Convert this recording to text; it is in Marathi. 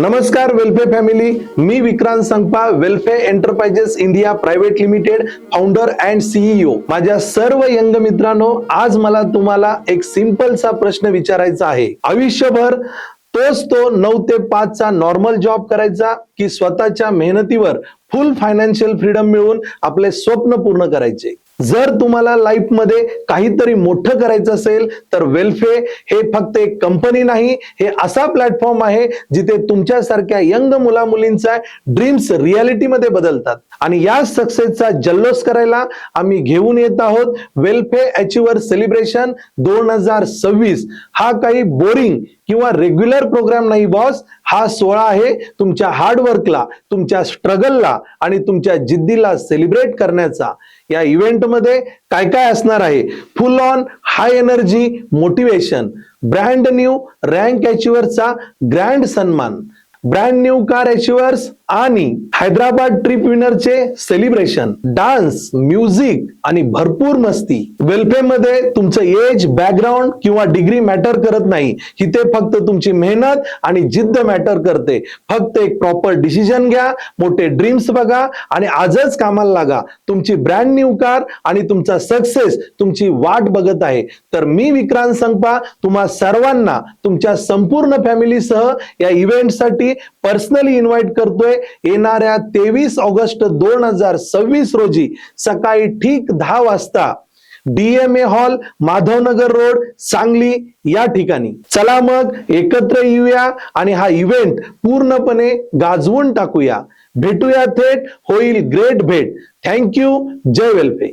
नमस्कार वेलफेअर फॅमिली, मी Vikrant Sangpa, welfare enterprises India private limited founder and CEO. माझ्या सर्व यंग मित्रांनो, आज मला तुम्हाला एक सिंपलसा प्रश्न विचारायचा आहे। आयुष्यभर तोच तो 9 ते 5 चा नॉर्मल जॉब करायचा की स्वतःच्या मेहनतीवर फुल फायनान्शियल फ्रीडम मिळवून आपले स्वप्न पूर्ण करायचे? जर तुम्हाला लाईफ मध्ये काहीतरी मोठं करायचं असेल तर वेलफेअर हे फक्त एक कंपनी नाही, हे असा प्लॅटफॉर्म आहे जिथे तुमच्यासारख्या यंग मुला मुलींचा ड्रीम्स रियालिटी मध्ये बदलतात। आणि या सक्सेसचा जल्लोष करायला आम्ही घेऊन येत आहोत वेलफेअर अचीव्हर सेलिब्रेशन 2026। हा काही बोरिंग किंवा रेग्युलर प्रोग्राम नाही बॉस, हा सोहळा आहे तुमच्या हार्डवर्कला, तुमच्या स्ट्रगलला आणि तुमच्या जिद्दीला सेलिब्रेट करण्याचा। या इव्हेंट मध्ये काय काय असणार आहे? Full on high energy motivation, brand new rank अचीव्हरचा ग्रँड सन्मान, ब्रँड न्यू कार अचीव्हर्स आणि हैदराबाद ट्रिप विनरचे सेलिब्रेशन, डान्स, म्युझिक आणि भरपूर मस्ती। वेलफेअर मध्ये तुमचं एज, बॅकग्राऊंड किंवा डिग्री मॅटर करत नाही, इथे फक्त तुमची मेहनत आणि जिद्द मॅटर करते। फक्त एक प्रॉपर डिसिजन घ्या, मोठे ड्रीम्स बघा आणि आजच कामाला लागा। तुमची ब्रँड न्यू कार आणि तुमचा सक्सेस तुमची वाट बघत आहे। तर मी विक्रांत संगपा तुम्हा सर्वांना तुमच्या संपूर्ण फॅमिलीसह या इव्हेंटसाठी पर्सनली इन्व्हाइट करतोय। येणाऱ्या 23 ऑगस्ट 2026 रोजी सकाळी ठीक 10 वाजता DMA hall, Madhavnagar road, Sangli या ठिकाणी। चला मग एकत्र येऊया आणि हा इव्हेंट पूर्णपणे गाजवून टाकूया। भेटूया थेट, होईल ग्रेट भेट। थँक्यू। जय वेलफेअर।